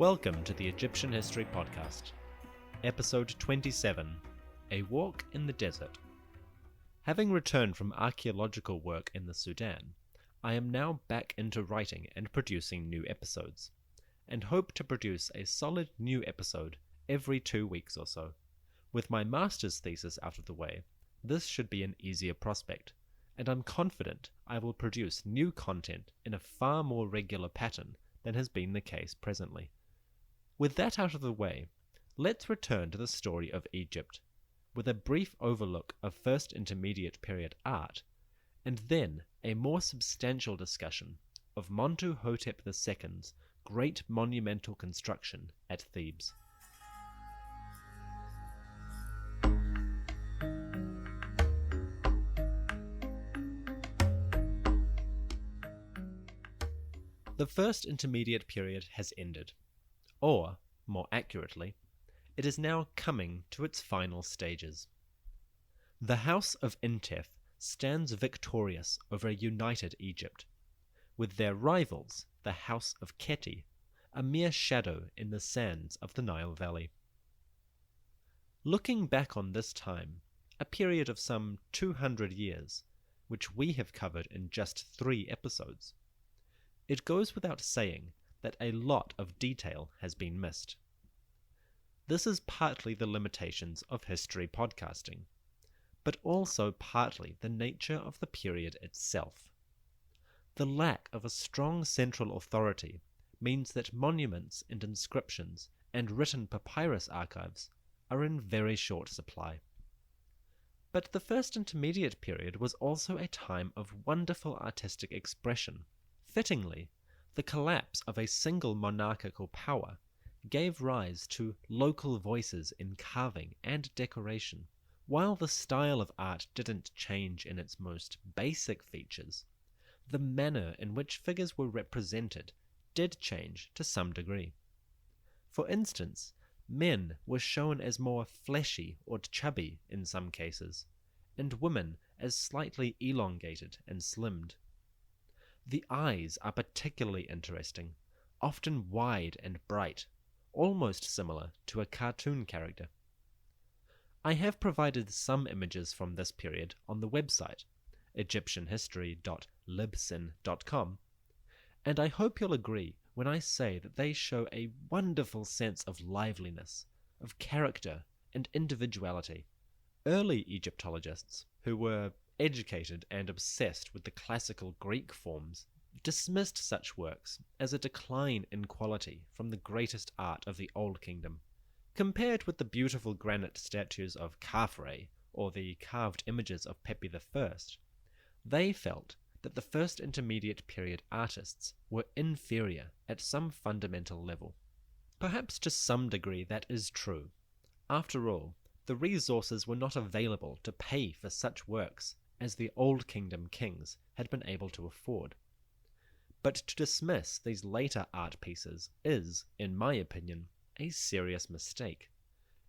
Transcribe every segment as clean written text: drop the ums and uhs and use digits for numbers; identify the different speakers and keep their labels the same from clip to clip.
Speaker 1: Welcome to the Egyptian History Podcast, Episode 27, A Walk in the Desert. Having returned from archaeological work in the Sudan, I am now back into writing and producing new episodes, and hope to produce a solid new episode every 2 weeks or so. With my master's thesis out of the way, this should be an easier prospect, and I'm confident I will produce new content in a far more regular pattern than has been the case presently. With that out of the way, let's return to the story of Egypt, with a brief overlook of First Intermediate Period art, and then a more substantial discussion of Montuhotep II's great monumental construction at Thebes. The First Intermediate Period has ended. Or, more accurately, it is now coming to its final stages. The House of Intef stands victorious over a united Egypt, with their rivals, the House of Keti, a mere shadow in the sands of the Nile Valley. Looking back on this time, a period of some 200 years, which we have covered in just 3 episodes, it goes without saying that a lot of detail has been missed. This is partly the limitations of history podcasting, but also partly the nature of the period itself. The lack of a strong central authority means that monuments and inscriptions and written papyrus archives are in very short supply. But the First Intermediate Period was also a time of wonderful artistic expression. Fittingly, the collapse of a single monarchical power gave rise to local voices in carving and decoration. While the style of art didn't change in its most basic features, the manner in which figures were represented did change to some degree. For instance, men were shown as more fleshy or chubby in some cases, and women as slightly elongated and slimmed. The eyes are particularly interesting, often wide and bright, almost similar to a cartoon character. I have provided some images from this period on the website, egyptianhistory.libsyn.com, and I hope you'll agree when I say that they show a wonderful sense of liveliness, of character and individuality. Early Egyptologists, who were educated and obsessed with the classical Greek forms, dismissed such works as a decline in quality from the greatest art of the Old Kingdom. Compared with the beautiful granite statues of Khafre or the carved images of Pepi I, they felt that the First Intermediate Period artists were inferior at some fundamental level. Perhaps to some degree that is true. After all, the resources were not available to pay for such works as the Old Kingdom kings had been able to afford. But to dismiss these later art pieces is, in my opinion, a serious mistake.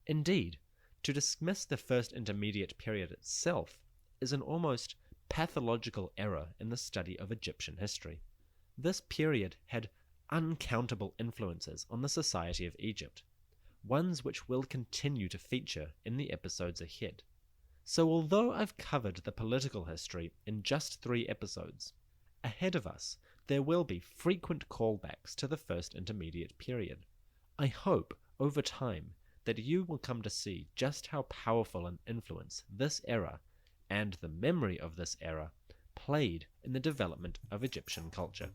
Speaker 1: Indeed, to dismiss the First Intermediate Period itself is an almost pathological error in the study of Egyptian history. This period had uncountable influences on the society of Egypt, ones which will continue to feature in the episodes ahead. So although I've covered the political history in just 3 episodes, ahead of us there will be frequent callbacks to the First Intermediate Period. I hope, over time, that you will come to see just how powerful an influence this era, and the memory of this era, played in the development of Egyptian culture.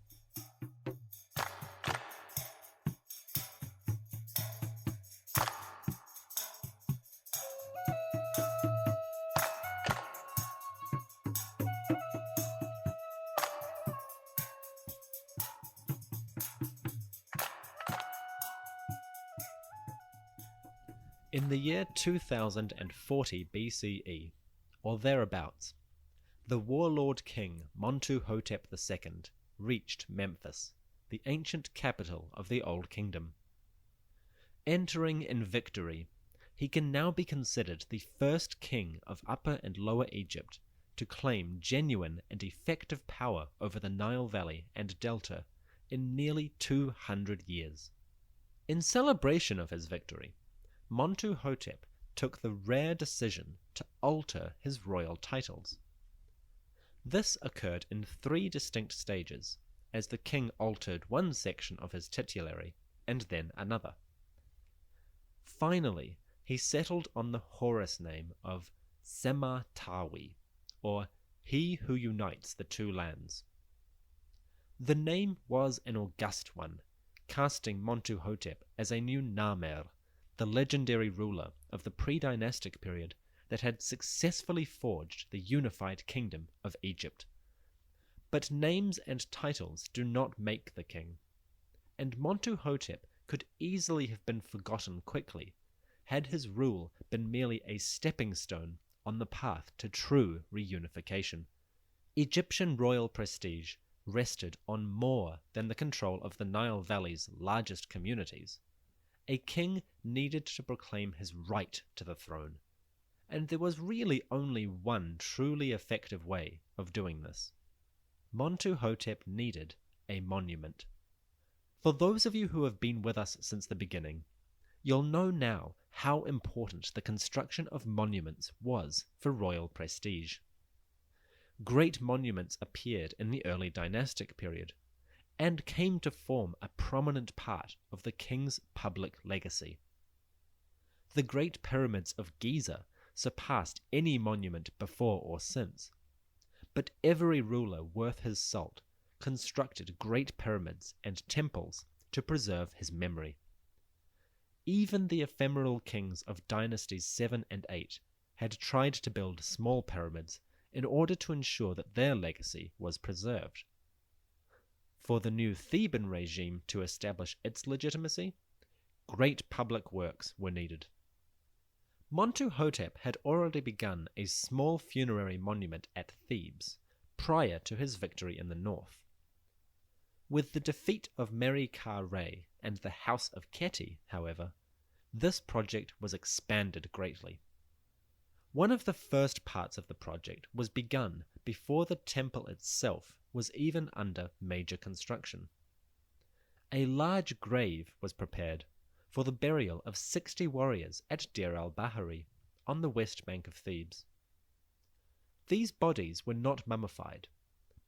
Speaker 1: In the year 2040 BCE, or thereabouts, the warlord king Montuhotep II reached Memphis, the ancient capital of the Old Kingdom. Entering in victory, he can now be considered the first king of Upper and Lower Egypt to claim genuine and effective power over the Nile Valley and Delta in nearly 200 years. In celebration of his victory, Montuhotep took the rare decision to alter his royal titles. This occurred in 3 distinct stages, as the king altered one section of his titulary and then another. Finally, he settled on the Horus name of Sema-Tawi, or He Who Unites the Two Lands. The name was an august one, casting Montuhotep as a new Namer, the legendary ruler of the Predynastic period that had successfully forged the unified kingdom of Egypt. But names and titles do not make the king, and Montuhotep could easily have been forgotten quickly had his rule been merely a stepping stone on the path to true reunification. Egyptian royal prestige rested on more than the control of the Nile Valley's largest communities. A king needed to proclaim his right to the throne, and there was really only one truly effective way of doing this. Montuhotep needed a monument. For those of you who have been with us since the beginning, you'll know now how important the construction of monuments was for royal prestige. Great monuments appeared in the early dynastic period, and came to form a prominent part of the king's public legacy. The Great Pyramids of Giza surpassed any monument before or since, but every ruler worth his salt constructed great pyramids and temples to preserve his memory. Even the ephemeral kings of dynasties 7 and 8 had tried to build small pyramids in order to ensure that their legacy was preserved. For the new Theban regime to establish its legitimacy, great public works were needed. Montuhotep had already begun a small funerary monument at Thebes prior to his victory in the north. With the defeat of Meri-Ka-Re and the House of Keti, however, this project was expanded greatly. One of the first parts of the project was begun before the temple itself was even under major construction. A large grave was prepared for the burial of 60 warriors at Deir al-Bahari, on the west bank of Thebes. These bodies were not mummified,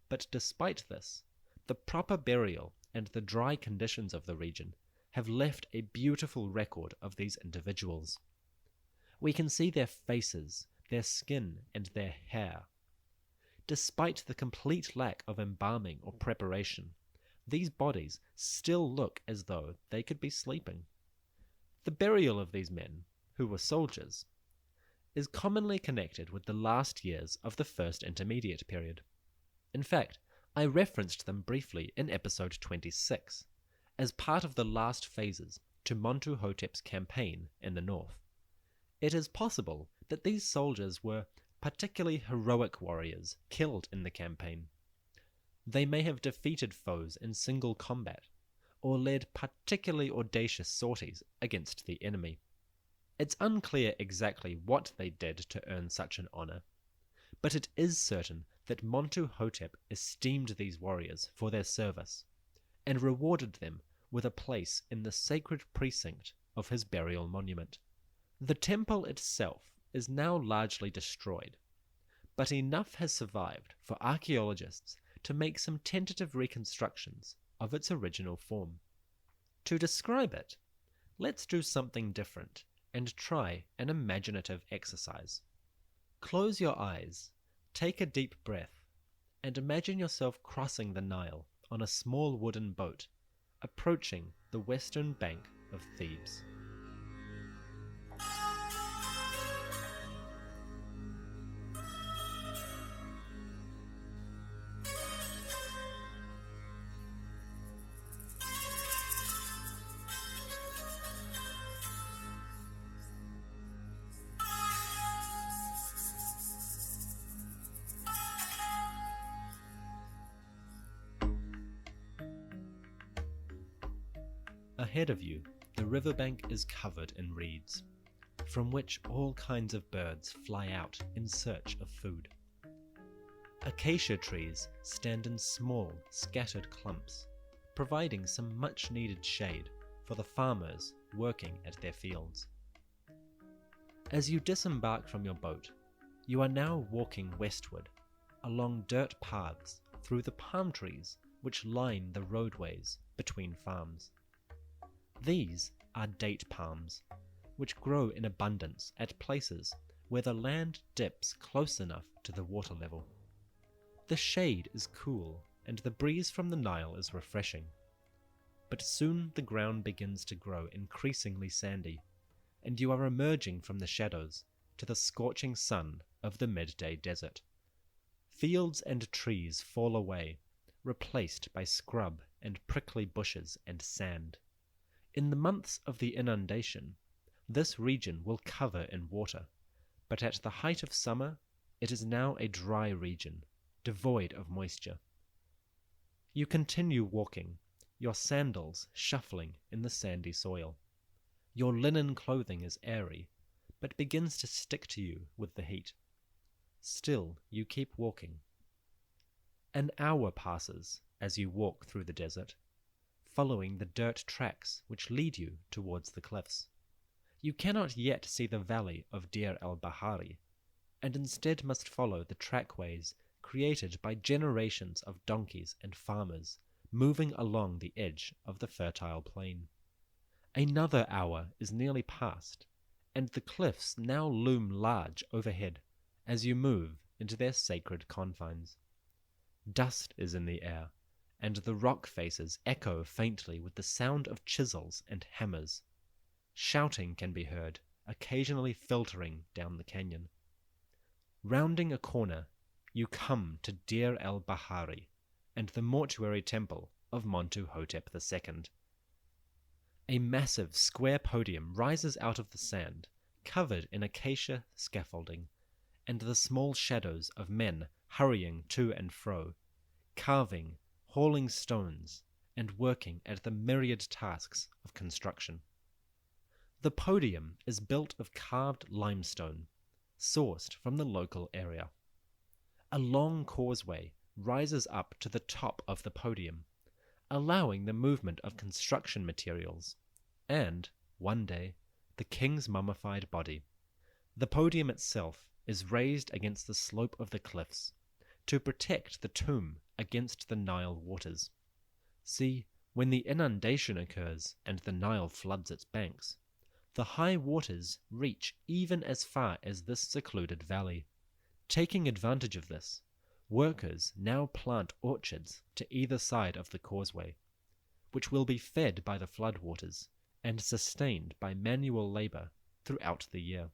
Speaker 1: but despite this, the proper burial and the dry conditions of the region have left a beautiful record of these individuals. We can see their faces, their skin, and their hair. Despite the complete lack of embalming or preparation, these bodies still look as though they could be sleeping. The burial of these men, who were soldiers, is commonly connected with the last years of the First Intermediate period. In fact, I referenced them briefly in episode 26, as part of the last phases to Montuhotep's campaign in the north. It is possible that these soldiers were particularly heroic warriors killed in the campaign. They may have defeated foes in single combat, or led particularly audacious sorties against the enemy. It's unclear exactly what they did to earn such an honor, but it is certain that Montuhotep esteemed these warriors for their service, and rewarded them with a place in the sacred precinct of his burial monument. The temple itself is now largely destroyed, but enough has survived for archaeologists to make some tentative reconstructions of its original form. To describe it, let's do something different and try an imaginative exercise. Close your eyes, take a deep breath, and imagine yourself crossing the Nile on a small wooden boat, approaching the western bank of Thebes. Ahead of you, the riverbank is covered in reeds, from which all kinds of birds fly out in search of food. Acacia trees stand in small, scattered clumps, providing some much-needed shade for the farmers working at their fields. As you disembark from your boat, you are now walking westward, along dirt paths through the palm trees which line the roadways between farms. These are date palms, which grow in abundance at places where the land dips close enough to the water level. The shade is cool and the breeze from the Nile is refreshing. But soon the ground begins to grow increasingly sandy, and you are emerging from the shadows to the scorching sun of the midday desert. Fields and trees fall away, replaced by scrub and prickly bushes and sand. In the months of the inundation, this region will cover in water, but at the height of summer, it is now a dry region, devoid of moisture. You continue walking, your sandals shuffling in the sandy soil. Your linen clothing is airy, but begins to stick to you with the heat. Still, you keep walking. An hour passes as you walk through the desert, following the dirt tracks which lead you towards the cliffs. You cannot yet see the valley of Deir el-Bahari, and instead must follow the trackways created by generations of donkeys and farmers moving along the edge of the fertile plain. Another hour is nearly past, and the cliffs now loom large overhead as you move into their sacred confines. Dust is in the air, and the rock faces echo faintly with the sound of chisels and hammers. Shouting can be heard, occasionally filtering down the canyon. Rounding a corner, you come to Deir el-Bahari and the mortuary temple of Montuhotep II. A massive square podium rises out of the sand, covered in acacia scaffolding, and the small shadows of men hurrying to and fro, carving, hauling stones, and working at the myriad tasks of construction. The podium is built of carved limestone, sourced from the local area. A long causeway rises up to the top of the podium, allowing the movement of construction materials, and, one day, the king's mummified body. The podium itself is raised against the slope of the cliffs, to protect the tomb against the Nile waters. See, when the inundation occurs and the Nile floods its banks, the high waters reach even as far as this secluded valley. Taking advantage of this, workers now plant orchards to either side of the causeway, which will be fed by the floodwaters and sustained by manual labor throughout the year.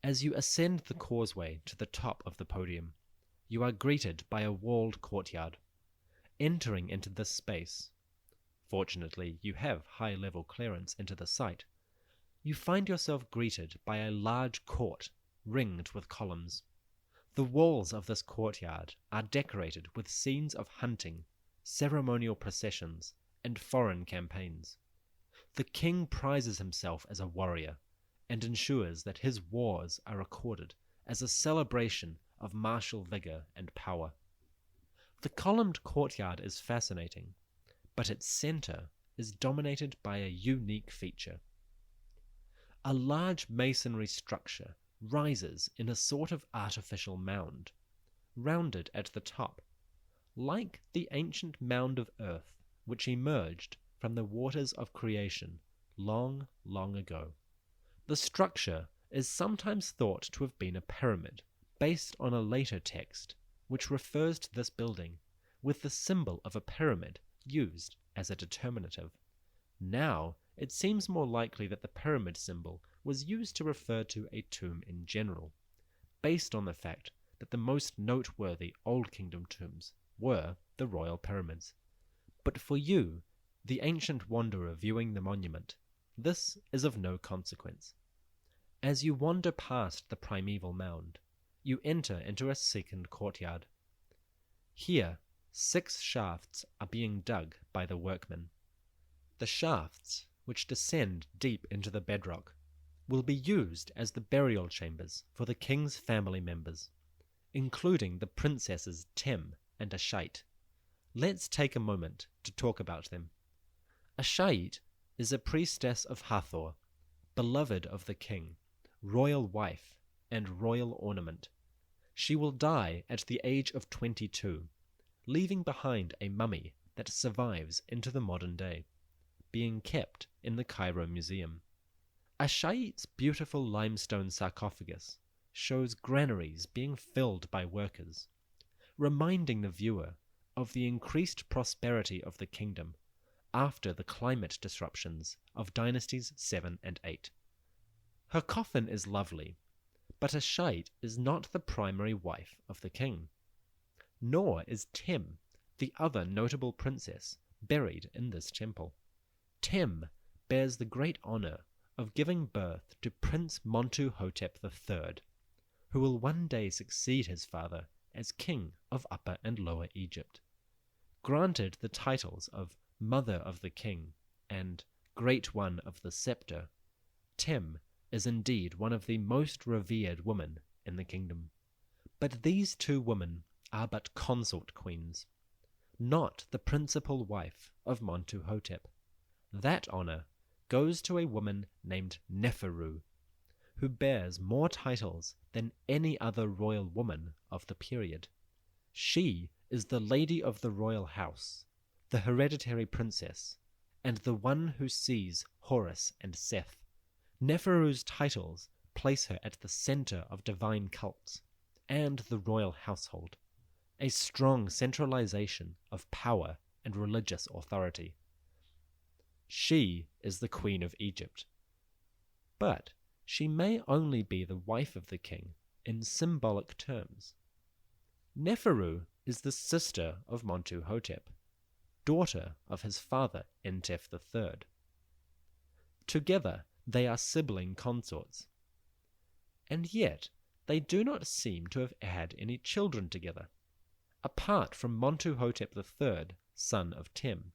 Speaker 1: As you ascend the causeway to the top of the podium, you are greeted by a walled courtyard. Entering into this space, fortunately you have high-level clearance into the site, you find yourself greeted by a large court ringed with columns. The walls of this courtyard are decorated with scenes of hunting, ceremonial processions, and foreign campaigns. The king prizes himself as a warrior, and ensures that his wars are recorded as a celebration of martial vigor and power. The columned courtyard is fascinating, but its center is dominated by a unique feature. A large masonry structure rises in a sort of artificial mound, rounded at the top, like the ancient mound of earth which emerged from the waters of creation long, long ago. The structure is sometimes thought to have been a pyramid, based on a later text which refers to this building with the symbol of a pyramid used as a determinative. Now, it seems more likely that the pyramid symbol was used to refer to a tomb in general, based on the fact that the most noteworthy Old Kingdom tombs were the royal pyramids. But for you, the ancient wanderer viewing the monument, this is of no consequence. As you wander past the primeval mound, you enter into a second courtyard. Here, 6 shafts are being dug by the workmen. The shafts, which descend deep into the bedrock, will be used as the burial chambers for the king's family members, including the princesses Tem and Ashait. Let's take a moment to talk about them. Ashait is a priestess of Hathor, beloved of the king, royal wife, and royal ornament. She will die at the age of 22, leaving behind a mummy that survives into the modern day, being kept in the Cairo Museum. Ashait's beautiful limestone sarcophagus shows granaries being filled by workers, reminding the viewer of the increased prosperity of the kingdom after the climate disruptions of dynasties 7 and 8. Her coffin is lovely, but Ashait is not the primary wife of the king, nor is Tem, the other notable princess, buried in this temple. Tem bears the great honor of giving birth to Prince Montuhotep III, who will one day succeed his father as king of Upper and Lower Egypt. Granted the titles of Mother of the King and Great One of the Scepter, Tem is indeed one of the most revered women in the kingdom. But these two women are but consort queens, not the principal wife of Montuhotep. That honor goes to a woman named Neferu, who bears more titles than any other royal woman of the period. She is the lady of the royal house, the hereditary princess, and the one who sees Horus and Seth. Neferu's titles place her at the center of divine cults and the royal household, a strong centralization of power and religious authority. She is the Queen of Egypt, but she may only be the wife of the king in symbolic terms. Neferu is the sister of Montuhotep, daughter of his father Entef III. Together they are sibling consorts, and yet they do not seem to have had any children together. Apart from Montuhotep III, son of Tem,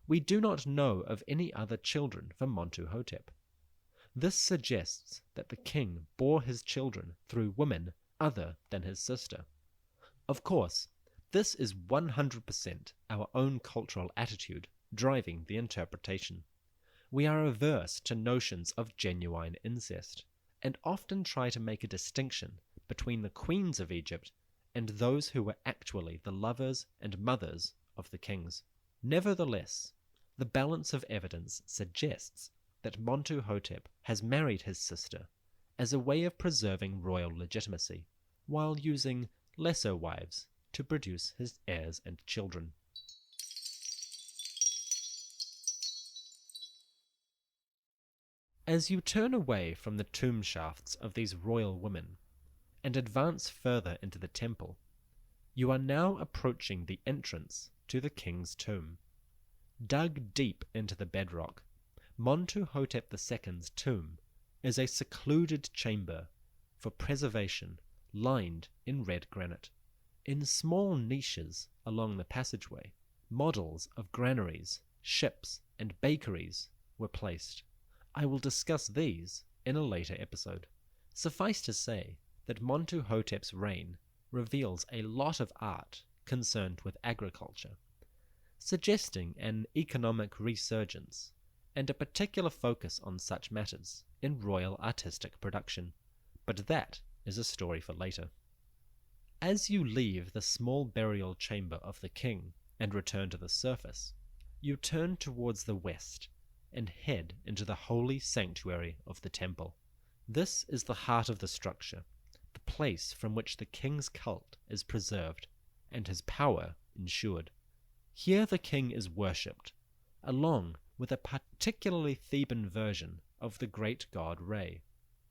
Speaker 1: we do not know of any other children for Montuhotep. This suggests that the king bore his children through women other than his sister. Of course, this is 100% our own cultural attitude driving the interpretation. We are averse to notions of genuine incest, and often try to make a distinction between the queens of Egypt and those who were actually the lovers and mothers of the kings. Nevertheless, the balance of evidence suggests that Montuhotep has married his sister as a way of preserving royal legitimacy, while using lesser wives to produce his heirs and children. As you turn away from the tomb shafts of these royal women and advance further into the temple, you are now approaching the entrance to the king's tomb. Dug deep into the bedrock, Montuhotep II's tomb is a secluded chamber for preservation lined in red granite. In small niches along the passageway, models of granaries, ships, and bakeries were placed. I will discuss these in a later episode. Suffice to say that Montuhotep's reign reveals a lot of art concerned with agriculture, suggesting an economic resurgence and a particular focus on such matters in royal artistic production. But that is a story for later. As you leave the small burial chamber of the king and return to the surface, you turn towards the west and head into the holy sanctuary of the temple. This is the heart of the structure, the place from which the king's cult is preserved and his power ensured. Here the king is worshipped, along with a particularly Theban version of the great god Re.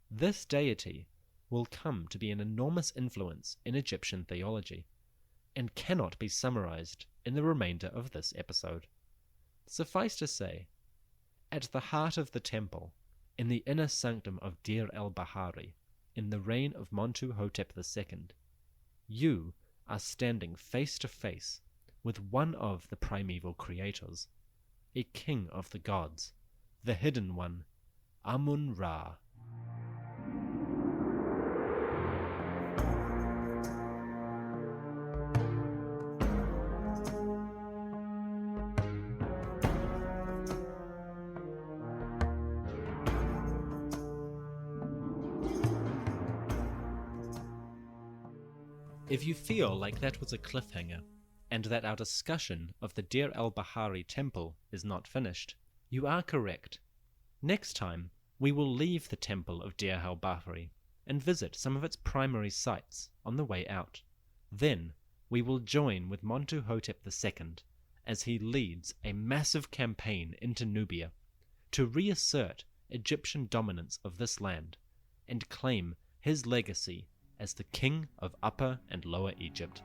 Speaker 1: This deity will come to be an enormous influence in Egyptian theology, and cannot be summarized in the remainder of this episode. Suffice to say, at the heart of the temple, in the inner sanctum of Dir el-Bahari, in the reign of Montuhotep II, you are standing face to face with one of the primeval creators, a king of the gods, the hidden one, Amun-Ra. If you feel like that was a cliffhanger, and that our discussion of the Deir el-Bahari temple is not finished, you are correct. Next time, we will leave the temple of Deir el-Bahari and visit some of its primary sites on the way out. Then, we will join with Montuhotep II as he leads a massive campaign into Nubia to reassert Egyptian dominance of this land and claim his legacy as the king of Upper and Lower Egypt.